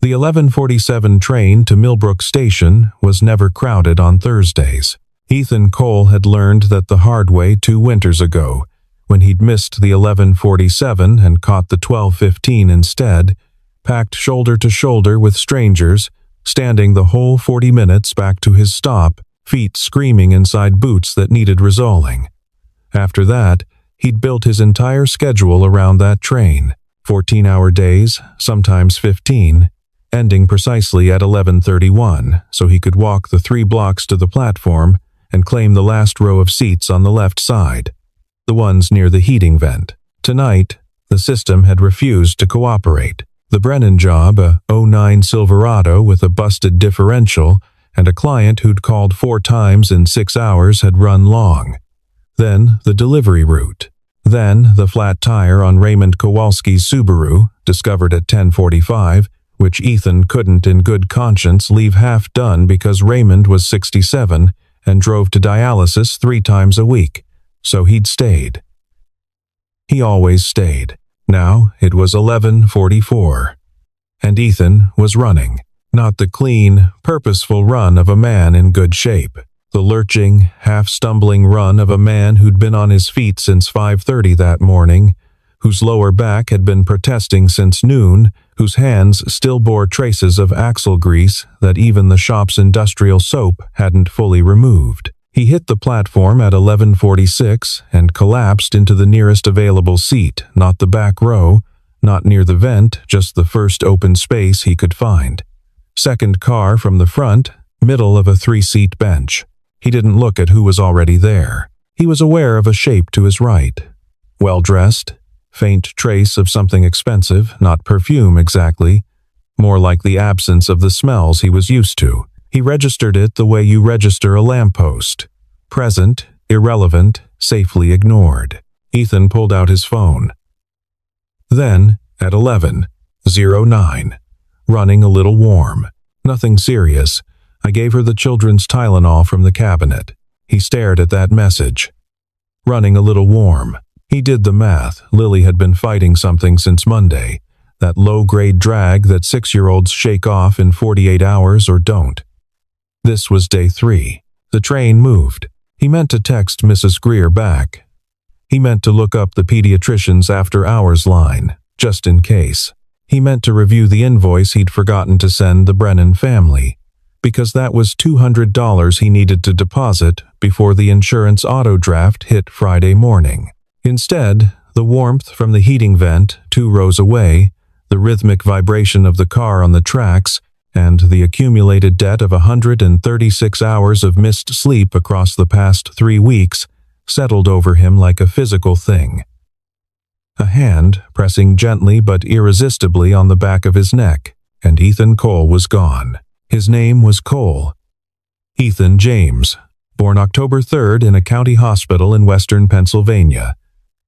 The 11:47 train to Millbrook Station was never crowded on Thursdays. Ethan Cole had learned that the hard way 2 winters ago, when he'd missed the 11:47 and caught the 12:15 instead, packed shoulder to shoulder with strangers, standing the whole 40 minutes back to his stop, feet screaming inside boots that needed resoling. After that, he'd built his entire schedule around that train, 14-hour days, sometimes 15, ending precisely at 11:31, so he could walk the 3 blocks to the platform and claim the last row of seats on the left side, the ones near the heating vent. Tonight, the system had refused to cooperate. The Brennan job, a '09 Silverado with a busted differential, and a client who'd called 4 times in 6 hours had run long. Then the delivery route. Then the flat tire on Raymond Kowalski's Subaru, discovered at 10:45, which Ethan couldn't in good conscience leave half done because Raymond was 67 and drove to dialysis 3 times a week, so he'd stayed. He always stayed. Now it was 11:44, and Ethan was running. Not the clean, purposeful run of a man in good shape. The lurching, half-stumbling run of a man who'd been on his feet since 5:30 that morning, whose lower back had been protesting since noon, whose hands still bore traces of axle grease that even the shop's industrial soap hadn't fully removed. He hit the platform at 11:46 and collapsed into the nearest available seat, not the back row, not near the vent, just the first open space he could find. Second car from the front, middle of a 3-seat bench. He didn't look at who was already there. He was aware of a shape to his right. Well-dressed, faint trace of something expensive, not perfume exactly, more like the absence of the smells he was used to. He registered it the way you register a lamppost. Present, irrelevant, safely ignored. Ethan pulled out his phone. Then, at 11:09, running a little warm. Nothing serious. I gave her the children's Tylenol from the cabinet. He stared at that message. Running a little warm. He did the math. Lily had been fighting something since Monday. That low-grade drag that 6-year-olds shake off in 48 hours or don't. This was day 3. The train moved. He meant to text Mrs. Greer back. He meant to look up the pediatrician's after-hours line, just in case. He meant to review the invoice he'd forgotten to send the Brennan family, because that was $200 he needed to deposit before the insurance auto draft hit Friday morning. Instead, the warmth from the heating vent 2 rows away, the rhythmic vibration of the car on the tracks, and the accumulated debt of 136 hours of missed sleep across the past 3 weeks settled over him like a physical thing. A hand pressing gently but irresistibly on the back of his neck, and Ethan Cole was gone. His name was Cole. Ethan James, born October 3rd in a county hospital in western Pennsylvania.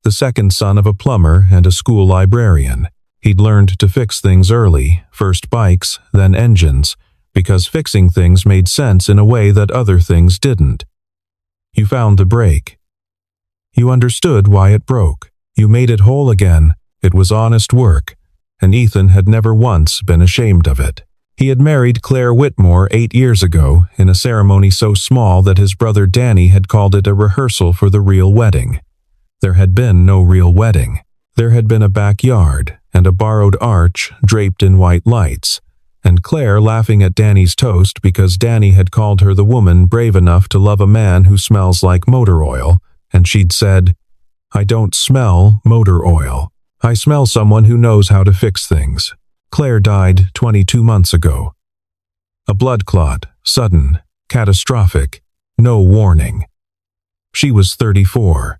The second son of a plumber and a school librarian. He'd learned to fix things early, first bikes, then engines, because fixing things made sense in a way that other things didn't. You found the break. You understood why it broke. You made it whole again. It was honest work, and Ethan had never once been ashamed of it. He had married Claire Whitmore 8 years ago in a ceremony so small that his brother Danny had called it a rehearsal for the real wedding. There had been no real wedding. There had been a backyard and a borrowed arch draped in white lights, and Claire laughing at Danny's toast because Danny had called her the woman brave enough to love a man who smells like motor oil, and she'd said, "I don't smell motor oil. I smell someone who knows how to fix things." Claire died 22 months ago. A blood clot, sudden, catastrophic, no warning. She was 34.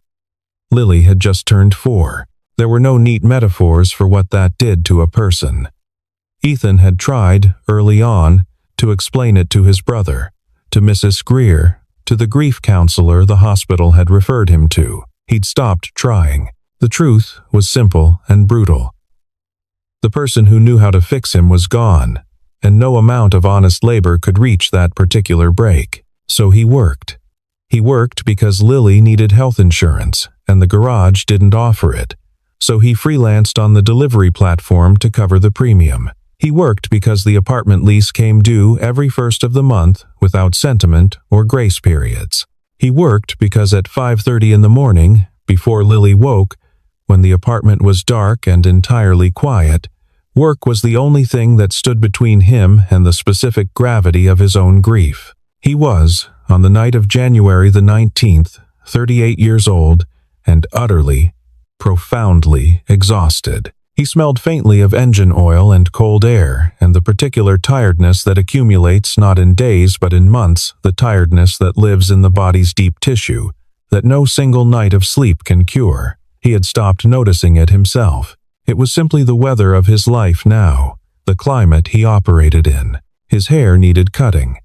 Lily had just turned 4. There were no neat metaphors for what that did to a person. Ethan had tried, early on, to explain it to his brother, to Mrs. Greer, to the grief counselor the hospital had referred him to. He'd stopped trying. The truth was simple and brutal. The person who knew how to fix him was gone, and no amount of honest labor could reach that particular break. So he worked. He worked because Lily needed health insurance, and the garage didn't offer it. So he freelanced on the delivery platform to cover the premium. He worked because the apartment lease came due every first of the month without sentiment or grace periods. He worked because at 5:30 in the morning, before Lily woke, when the apartment was dark and entirely quiet, work was the only thing that stood between him and the specific gravity of his own grief. He was, on the night of January the 19th, 38 years old, and utterly, profoundly exhausted. He smelled faintly of engine oil and cold air, and the particular tiredness that accumulates not in days but in months, the tiredness that lives in the body's deep tissue, that no single night of sleep can cure. He had stopped noticing it himself. It was simply the weather of his life now, the climate he operated in. His hair needed cutting.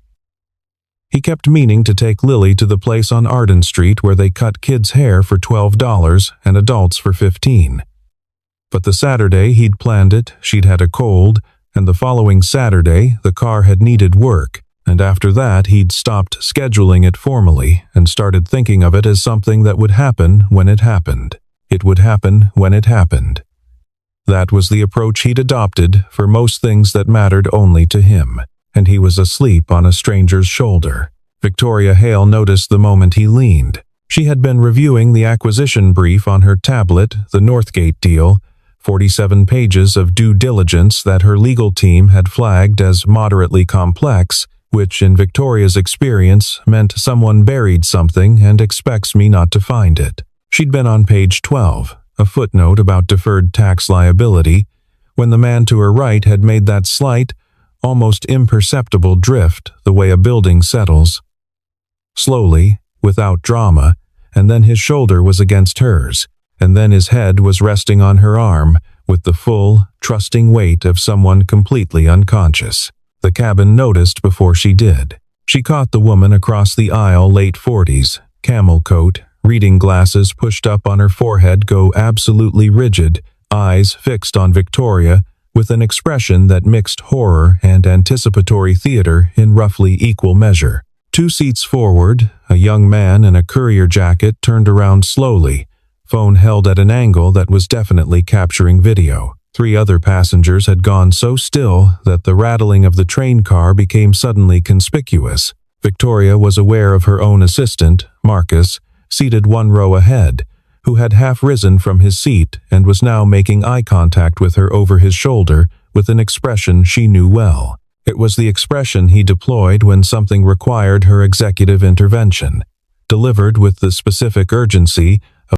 He kept meaning to take Lily to the place on Arden Street where they cut kids' hair for $12 and adults for $15. But the Saturday he'd planned it, she'd had a cold, and the following Saturday the car had needed work, and after that he'd stopped scheduling it formally and started thinking of it as something that would happen when it happened. It would happen when it happened. That was the approach he'd adopted for most things that mattered only to him, and he was asleep on a stranger's shoulder. Victoria Hale noticed the moment he leaned. She had been reviewing the acquisition brief on her tablet, the Northgate deal, 47 pages of due diligence that her legal team had flagged as moderately complex, which in Victoria's experience meant someone buried something and expects me not to find it. She'd been on page 12, a footnote about deferred tax liability, when the man to her right had made that slight, almost imperceptible drift the way a building settles. Slowly, without drama, and then his shoulder was against hers, and then his head was resting on her arm with the full, trusting weight of someone completely unconscious. The cabin noticed before she did. She caught the woman across the aisle, late 40s, camel coat, reading glasses pushed up on her forehead go absolutely rigid, eyes fixed on Victoria with an expression that mixed horror and anticipatory theater in roughly equal measure. 2 seats forward, a young man in a courier jacket turned around slowly, phone held at an angle that was definitely capturing video. 3 other passengers had gone so still that the rattling of the train car became suddenly conspicuous. Victoria was aware of her own assistant, Marcus, seated 1 row ahead, who had half risen from his seat and was now making eye contact with her over his shoulder with an expression she knew well. It was the expression he deployed when something required her executive intervention, delivered with the specific urgency